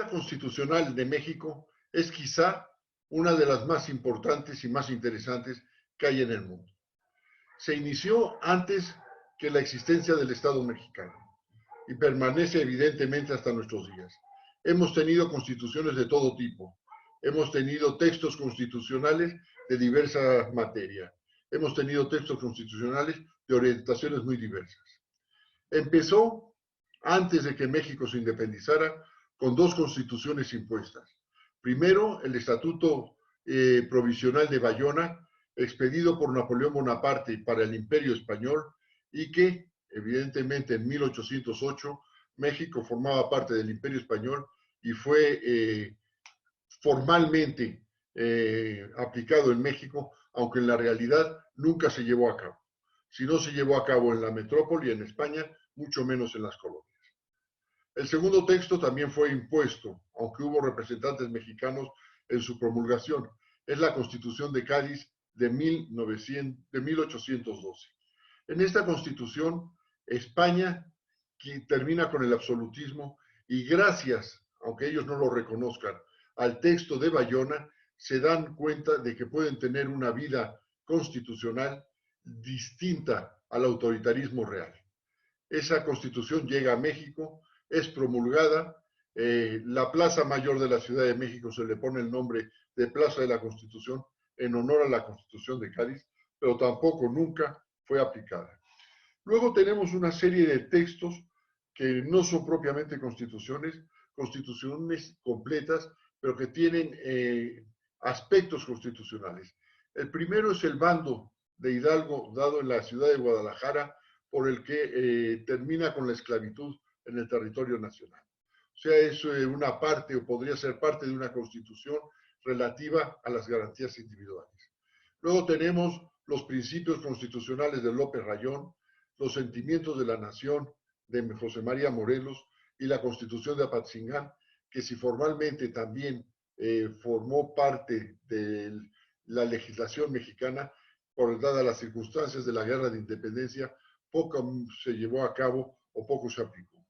historia constitucional de México es quizá una de las más importantes y más interesantes que hay en el mundo. Se inició antes que la existencia del Estado mexicano y permanece evidentemente hasta nuestros días. Hemos tenido constituciones de todo tipo, hemos tenido textos constitucionales de diversa materia, hemos tenido textos constitucionales de orientaciones muy diversas. Empezó antes de que México se independizara con dos constituciones impuestas. Primero, el Estatuto Provisional de Bayona, expedido por Napoleón Bonaparte para el Imperio Español y que, evidentemente, en 1808 México formaba parte del Imperio Español y fue formalmente aplicado en México, aunque en la realidad nunca se llevó a cabo. Si no se llevó a cabo en la metrópoli, en España, mucho menos en las colonias. El segundo texto también fue impuesto, aunque hubo representantes mexicanos en su promulgación. Es la Constitución de Cádiz de 1812. En esta Constitución, España termina con el absolutismo y gracias, aunque ellos no lo reconozcan, al texto de Bayona, se dan cuenta de que pueden tener una vida constitucional distinta al autoritarismo real. Esa Constitución llega a México, es promulgada, la Plaza Mayor de la Ciudad de México se le pone el nombre de Plaza de la Constitución en honor a la Constitución de Cádiz, pero tampoco nunca fue aplicada. Luego tenemos una serie de textos que no son propiamente constituciones completas, pero que tienen aspectos constitucionales. El primero es el bando de Hidalgo dado en la ciudad de Guadalajara, por el que termina con la esclavitud en el territorio nacional. O sea, es una parte o podría ser parte de una constitución relativa a las garantías individuales. Luego tenemos los principios constitucionales de López Rayón, los sentimientos de la nación de José María Morelos y la Constitución de Apatzingán, que si formalmente también formó parte de la legislación mexicana, por dadas las circunstancias de la Guerra de Independencia, poco se llevó a cabo o poco se aplicó.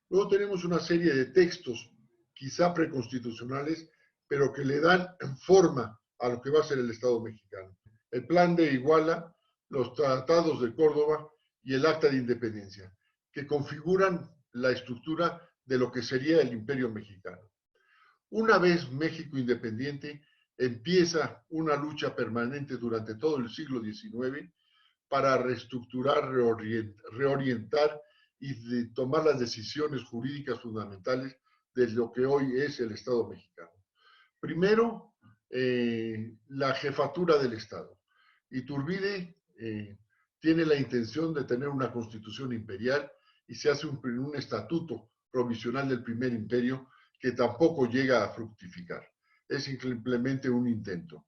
Luego tenemos una serie de textos, quizá preconstitucionales, pero que le dan forma a lo que va a ser el Estado mexicano. El Plan de Iguala, los Tratados de Córdoba y el Acta de Independencia, que configuran la estructura de lo que sería el Imperio Mexicano. Una vez México independiente, empieza una lucha permanente durante todo el siglo XIX para reestructurar, reorientar y tomar las decisiones jurídicas fundamentales de lo que hoy es el Estado mexicano. Primero, la jefatura del Estado. Iturbide tiene la intención de tener una constitución imperial y se hace un estatuto provisional del primer imperio que tampoco llega a fructificar. Es simplemente un intento.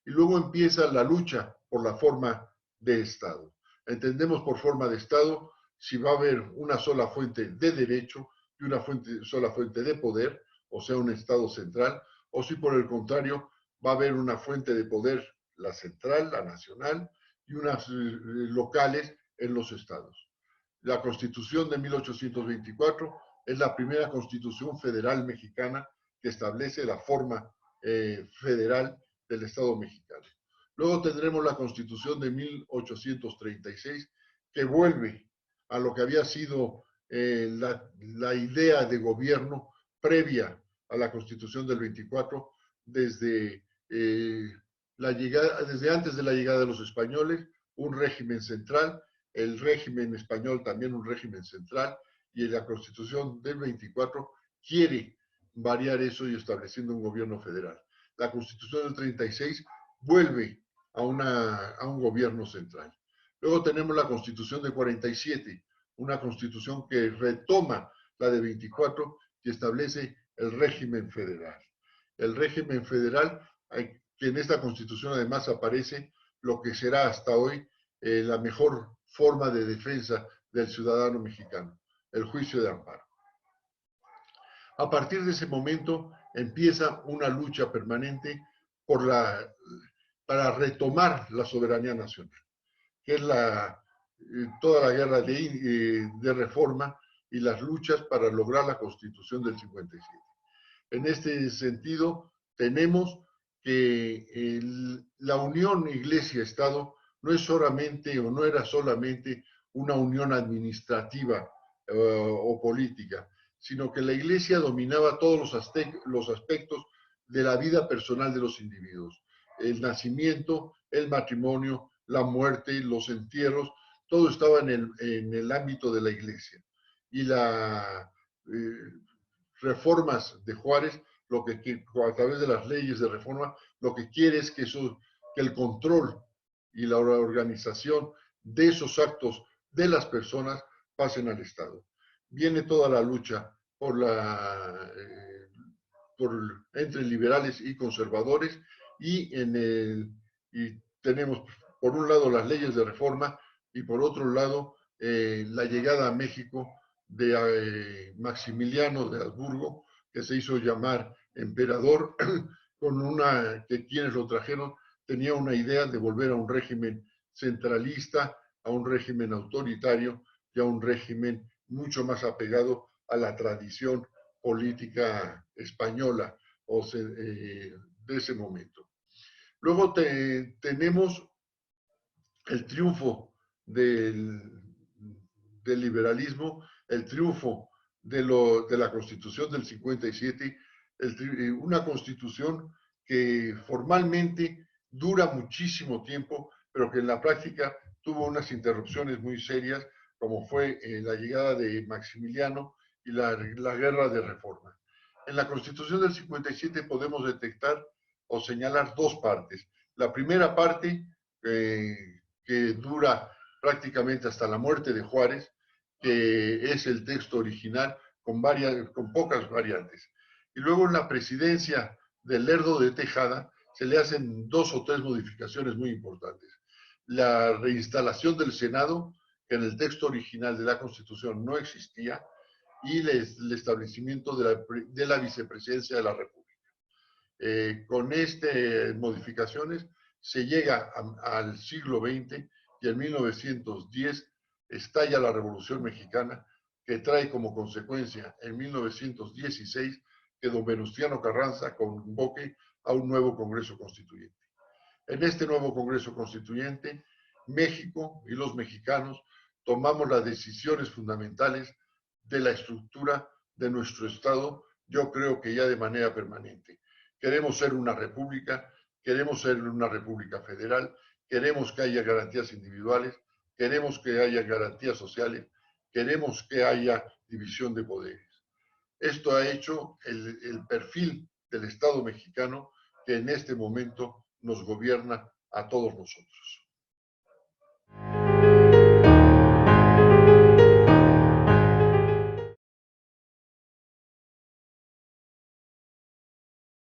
Y luego empieza la lucha por la forma de Estado. Entendemos por forma de Estado si va a haber una sola fuente de derecho y una sola fuente de poder, o sea, un Estado central, o si por el contrario va a haber una fuente de poder, la central, la nacional, y unas locales en los estados. La Constitución de 1824 es la primera Constitución federal mexicana que establece la forma federal del Estado mexicano. Luego tendremos la Constitución de 1836, que vuelve a lo que había sido la idea de gobierno previa a la Constitución del 24, desde antes de la llegada de los españoles, un régimen central, el régimen español también un régimen central, y la Constitución del 24 quiere variar eso y estableciendo un gobierno federal. La Constitución del 36 vuelve a un gobierno central. Luego tenemos la Constitución de 47, una constitución que retoma la de 24 y establece el régimen federal. El régimen federal, que en esta constitución además aparece lo que será hasta hoy la mejor forma de defensa del ciudadano mexicano, el juicio de amparo. A partir de ese momento empieza una lucha permanente para retomar la soberanía nacional, que es toda la guerra de reforma y las luchas para lograr la Constitución del 57. En este sentido, tenemos que la unión Iglesia-Estado no es solamente o no era solamente una unión administrativa o política, sino que la Iglesia dominaba todos los aspectos de la vida personal de los individuos. El nacimiento, el matrimonio, la muerte, los entierros, todo estaba en el ámbito de la Iglesia. Y las reformas de Juárez, lo que a través de las leyes de reforma, lo que quiere es que el control y la organización de esos actos de las personas pasen al Estado. Viene toda la lucha entre liberales y conservadores y tenemos por un lado las leyes de reforma y por otro lado la llegada a México de Maximiliano de Habsburgo, que se hizo llamar emperador, que quienes lo trajeron tenía una idea de volver a un régimen centralista, a un régimen autoritario y a un régimen mucho más apegado a la tradición política española de ese momento. Luego tenemos el triunfo del liberalismo, el triunfo de la Constitución del 57, una Constitución que formalmente dura muchísimo tiempo, pero que en la práctica tuvo unas interrupciones muy serias, como fue la llegada de Maximiliano y la guerra de reforma. En la Constitución del 57 podemos detectar o señalar dos partes. La primera parte, que dura prácticamente hasta la muerte de Juárez, que es el texto original con pocas variantes. Y luego en la presidencia del Lerdo de Tejada se le hacen dos o tres modificaciones muy importantes. La reinstalación del Senado, que en el texto original de la Constitución no existía, y el establecimiento de la vicepresidencia de la República. Con estas modificaciones se llega al siglo XX y en 1910 estalla la Revolución Mexicana, que trae como consecuencia en 1916 que don Venustiano Carranza convoque a un nuevo Congreso Constituyente. En este nuevo Congreso Constituyente, México y los mexicanos tomamos las decisiones fundamentales de la estructura de nuestro Estado, yo creo que ya de manera permanente. Queremos ser una república, queremos ser una república federal, queremos que haya garantías individuales, queremos que haya garantías sociales, queremos que haya división de poderes. Esto ha hecho el perfil del Estado mexicano que en este momento nos gobierna a todos nosotros.